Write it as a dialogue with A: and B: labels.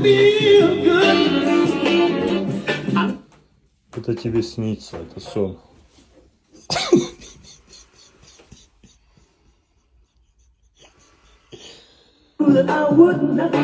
A: feel good.
B: Это тебе снится, это сон.
A: That I would not.